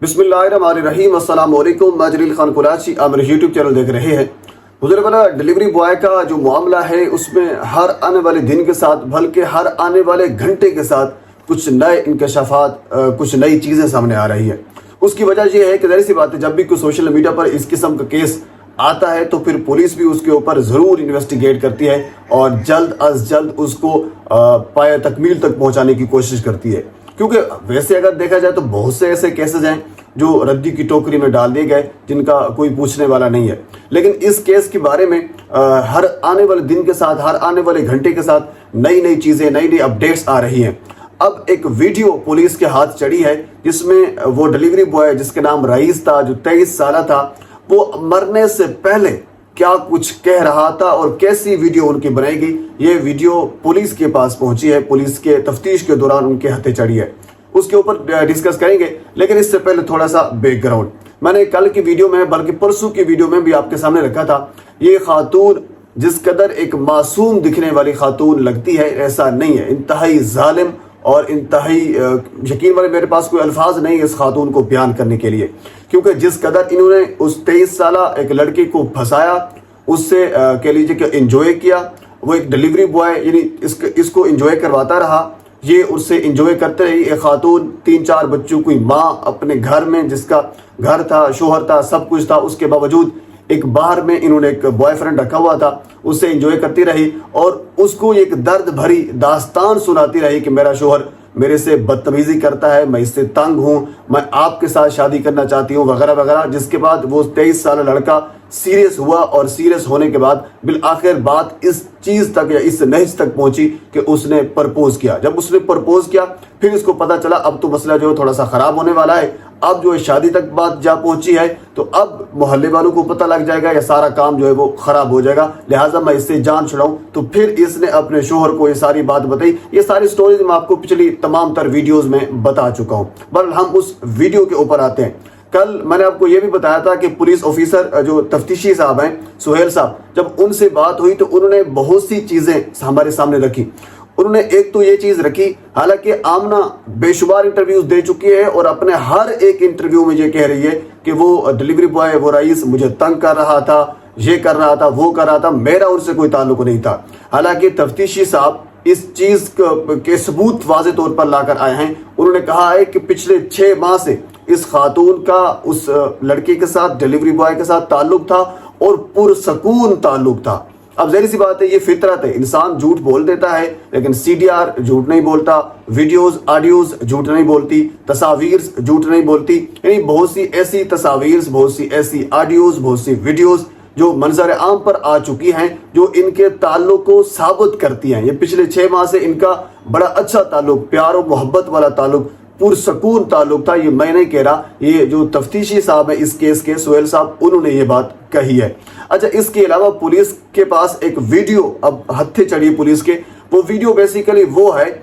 बिस्मिल्लाहिर्रहमानिर्रहीम। अस्सलाम वालेकुम। मैं जलील खान कुरैशी, आप मेरे यूट्यूब चैनल देख रहे हैं। हुज़ूर वाला डिलीवरी बॉय का जो मामला है उसमें हर आने वाले दिन के साथ, बल्कि हर आने वाले घंटे के साथ कुछ नए इंकशाफात, कुछ नई चीज़ें सामने आ रही है। उसकी वजह यह है कि ज़ाहिर सी बात है, जब भी कोई सोशल मीडिया पर इस किस्म का केस आता है तो फिर पुलिस भी उसके ऊपर ज़रूर इन्वेस्टिगेट करती है और जल्द अज जल्द उसको पाया तकमील तक पहुंचाने की कोशिश करती है। क्योंकि वैसे अगर देखा जाए तो बहुत से ऐसे केसेस हैं जो रद्दी की टोकरी में डाल दिए गए, जिनका कोई पूछने वाला नहीं है। लेकिन इस केस के बारे में हर आने वाले दिन के साथ, हर आने वाले घंटे के साथ नई नई चीज़ें, नई नई अपडेट्स आ रही हैं। अब एक वीडियो पुलिस के हाथ चढ़ी है जिसमें वो डिलीवरी बॉय जिसके नाम रईस था, जो 23 साल था, वो मरने से पहले क्या कुछ कह रहा था और कैसी वीडियो उनकी बनाई गई, ये वीडियो पुलिस के पास पहुंची है, पुलिस के तफ्तीश के दौरान उनके हाथे चढ़ी है। उसके ऊपर डिस्कस करेंगे। लेकिन इससे पहले थोड़ा सा बैकग्राउंड, मैंने कल की वीडियो में, बल्कि परसों की वीडियो में भी आपके सामने रखा था। ये खातून जिस कदर एक मासूम दिखने वाली खातून लगती है, ऐसा नहीं है। इंतहाई जालिम और इंतहाई, यकीन माने मेरे पास कोई अल्फाज नहीं है इस खातून को बयान करने के लिए। क्योंकि जिस कदर इन्होंने उस 23 साला एक लड़के को फंसाया, उससे कह लीजिए कि इंजॉय किया। वो एक डिलीवरी बॉय यानी इसको इंजॉय करवाता रहा, ये उससे इंजॉय करते रही। एक खातून 3-4 बच्चों की माँ अपने घर में, जिसका घर था, शोहर था, सब कुछ था, उसके बावजूद एक बाहर में इन्होंने एक बॉयफ्रेंड रखा हुआ था, उससे एंजॉय करती रही और उसको एक दर्द भरी दास्तान सुनाती रही कि मेरा शोहर मेरे से बदतमीजी करता है, मैं इससे तंग हूँ, मैं आपके साथ शादी करना चाहती हूँ, वगैरह वगैरह। जिसके बाद वो 23 साल लड़का सीरियस हुआ और सीरियस होने के बाद बिल आखिर बात इस चीज तक या इस नहिज तक पहुंची कि उसने प्रपोज किया। जब उसने प्रपोज किया फिर इसको पता चला अब तो मसला जो है थोड़ा सा खराब होने वाला है। अब जो है शादी तक बात जा पहुंची है तो अब मोहल्ले वालों को पता लग जाएगा या सारा काम जो है वो खराब हो जाएगा, लिहाजा मैं इससे जान छुड़ाऊं। तो फिर इसने अपने शोहर को ये सारी बात बताई। ये सारी स्टोरीज मैं आपको पिछली तमाम तर वीडियोज में बता चुका हूं। बहरहाल हम उस वीडियो के ऊपर आते हैं। कल मैंने आपको यह भी बताया था कि पुलिस ऑफिसर जो तफ्तीशी साहब हैं, सुहेल साहब, जब उनसे बात हुई तो उन्होंने बहुत सी चीजें हमारे सामने रखी। उन्होंने एक तो ये चीज रखी, हालांकि आमना बेशुमार इंटरव्यूज दे चुकी है और अपने हर एक इंटरव्यू में ये कह रही है कि वो डिलीवरी बॉय, वो रईस मुझे तंग कर रहा था, ये कर रहा था, वो कर रहा था, मेरा उनसे कोई ताल्लुक नहीं था। हालांकि तफ्तीशी साहब इस चीज के सबूत वाज़े तौर पर लाकर आए हैं। उन्होंने कहा है कि पिछले 6 माह से इस खातून का उस लड़के के साथ, डिलीवरी बॉय के साथ ताल्लुक था और पुरसकून ताल्लुक था। अब ज़ाहिर सी बात है, ये फितरत है, इंसान झूठ बोल देता है, लेकिन सीडीआर झूठ नहीं बोलता, वीडियोस, ऑडियोज झूठ नहीं बोलती, तस्वीर झूठ नहीं बोलती। यानी बहुत सी ऐसी तस्वीर, बहुत सी ऐसी ऑडियोज, बहुत सी वीडियोज जो मंजर आम पर आ चुकी हैं, जो इनके ताल्लुक को साबित करती हैं। ये पिछले 6 माह से इनका बड़ा अच्छा ताल्लुक, प्यार और मोहब्बत वाला ताल्लुक, पुरसकून ताल्लुक था। ये मैं नहीं कह रहा, ये जो तफ्तीशी साहब है इस केस के, सुहेल साहब, उन्होंने ये बात कही है। अच्छा, इसके अलावा पुलिस के पास एक वीडियो अब हत्थे चढ़ी पुलिस के। वो वीडियो बेसिकली वो है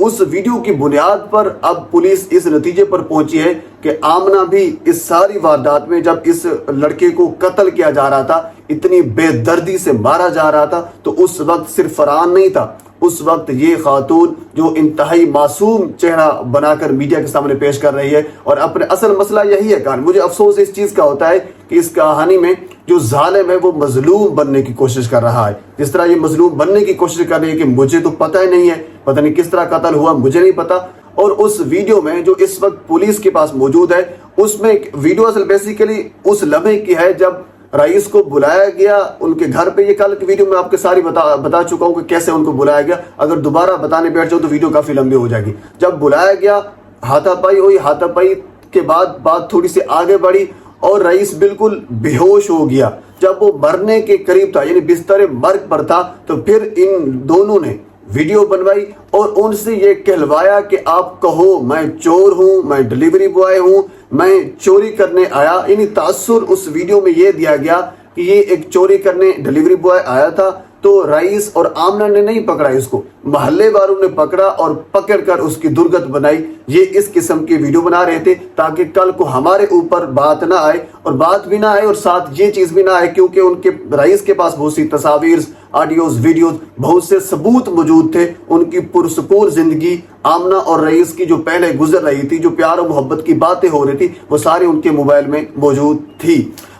उस वीडियो की बुनियाद पर अब पुलिस इस नतीजे पर पहुंची है कि आमना भी इस सारी वारदात में, जब इस लड़के को कत्ल किया जा रहा था, इतनी बेदर्दी से मारा जा रहा था, तो उस वक्त सिर्फ फरहान नहीं था, उस वक्त ये खातून जो इंतहाई मासूम चेहरा बनाकर मीडिया के सामने पेश कर रही है। और अपने असल मसला यही है कि मुझे अफसोस इस चीज का होता है कि इस कहानी में जो जालिम है वो मजलूम बनने की कोशिश कर रहा है। जिस तरह ये मजलूम बनने की कोशिश कर रही है कि मुझे तो पता ही नहीं है, पता नहीं किस तरह कत्ल हुआ, मुझे नहीं पता। और उस वीडियो में जो इस वक्त पुलिस के पास मौजूद है, उसमें एक वीडियो असल बेसिकली उस लम्हे की है जब रईस को बुलाया गया उनके घर पे। ये कल की वीडियो में आपके सारी बता चुका हूं कि कैसे उनको बुलाया गया। अगर दोबारा बताने बैठ जाओ तो वीडियो काफी लंबी हो जाएगी। जब बुलाया गया, हाथापाई हुई, हाथापाई के बाद बात थोड़ी सी आगे बढ़ी और रईस बिल्कुल बेहोश हो गया। जब वो मरने के करीब था, यानी बिस्तर मर्ग पर था, तो फिर इन दोनों ने वीडियो बनवाई और उनसे ये कहलवाया कि आप कहो मैं चोर हूं, मैं डिलीवरी बॉय हूं, मैं चोरी करने आया। यानी तासुर उस वीडियो में ये दिया गया कि ये एक चोरी करने डिलीवरी बॉय आया था, तो रईस और आमना ने नहीं पकड़ा इसको, मोहल्ले वालों ने पकड़ा और पकड़कर उसकी दुर्गत बनाई। ये इस किस्म की वीडियो बना रहे थे ताकि कल को हमारे ऊपर बात ना आए, और बात भी ना आए और साथ ये चीज भी ना आए, क्योंकि उनके रईस के पास बहुत सी तस्वीर, ऑडियोज, वीडियोज, बहुत से सबूत मौजूद थे। उनकी पुरसुकून जिंदगी आमना और रईस की जो पहले गुजर रही थी, जो प्यार और मोहब्बत की बातें हो रही थी, वो सारी उनके मोबाइल में मौजूद थी।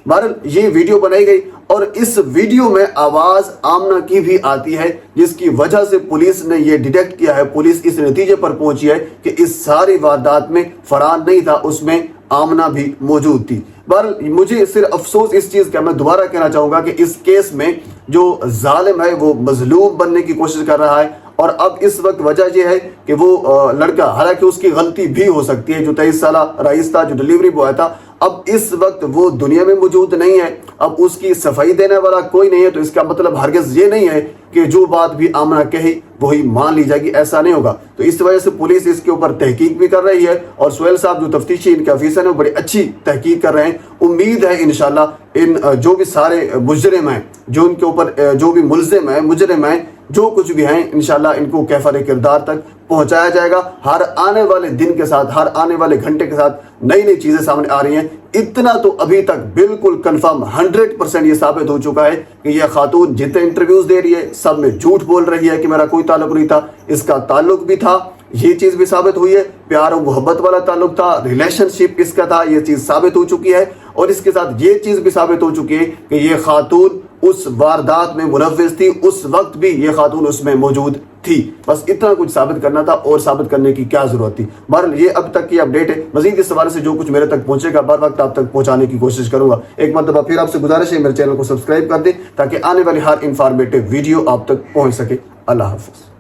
बहरहाल ये वीडियो बनाई गई और इस वीडियो में आवाज आमना की भी आती है, जिसकी वजह से पुलिस ने ये डिटेक्ट किया है, पुलिस इस नतीजे पर पहुंची है कि इस सारी वारदात में फरहान नहीं था, उसमें आमना भी मौजूद थी। बहरहाल मुझे सिर्फ अफसोस इस चीज का, मैं दोबारा कहना चाहूंगा कि इस केस में जो जालिम है वो मजलूम बनने की कोशिश कर रहा है, और अब इस वक्त वजह यह है कि वो लड़का, हालांकि उसकी गलती भी हो सकती है, जो 23 साल रईस था, जो डिलीवरी बॉय था, अब इस वक्त वो दुनिया में मौजूद नहीं है, अब उसकी सफाई देने वाला कोई नहीं है। तो इसका मतलब हरगिज ये नहीं है कि जो बात भी आमना कही वही मान ली जाएगी, ऐसा नहीं होगा। तो इस वजह से पुलिस इसके ऊपर तहकीक भी कर रही है, और सोहेल साहब जो तफ्तीशी इनके अफीसर हैं बड़ी अच्छी तहकीक कर रहे हैं। उम्मीद है इंशाल्लाह इन जो भी सारे मुजरिम हैं, जो इनके ऊपर जो भी मुलजिम है, मुजरिम है, जो कुछ भी हैं, इंशाल्लाह इनको कैफर किरदार तक पहुंचाया जाएगा। हर आने वाले दिन के साथ, हर आने वाले घंटे के साथ नई नई चीजें सामने आ रही हैं। इतना तो अभी तक बिल्कुल कंफर्म 100% ये साबित हो चुका है कि यह खातून जितने इंटरव्यूज दे रही है सब में झूठ बोल रही है कि मेरा कोई ताल्लुक नहीं था, इसका ताल्लुक भी था, ये चीज भी साबित हुई है। प्यार और मोहब्बत वाला ताल्लुक था, रिलेशनशिप इसका था, ये चीज साबित हो चुकी है। और इसके साथ ये चीज भी साबित हो चुकी है कि ये खातून उस वारदात में मुलव्विस थी, उस वक्त भी ये खातून उसमें मौजूद थी। बस इतना कुछ साबित करना था, और साबित करने की क्या जरूरत थी। बहरहाल ये अब तक की अपडेट है। मजीद इस हवाले से जो कुछ मेरे तक पहुंचेगा बर वक्त आप तक पहुंचाने की कोशिश करूंगा। एक मरतबा फिर आपसे गुजारिश है मेरे चैनल को सब्सक्राइब कर दें ताकि आने वाली हर इंफॉर्मेटिव वीडियो आप तक पहुंच सके। अल्लाह हाफिज।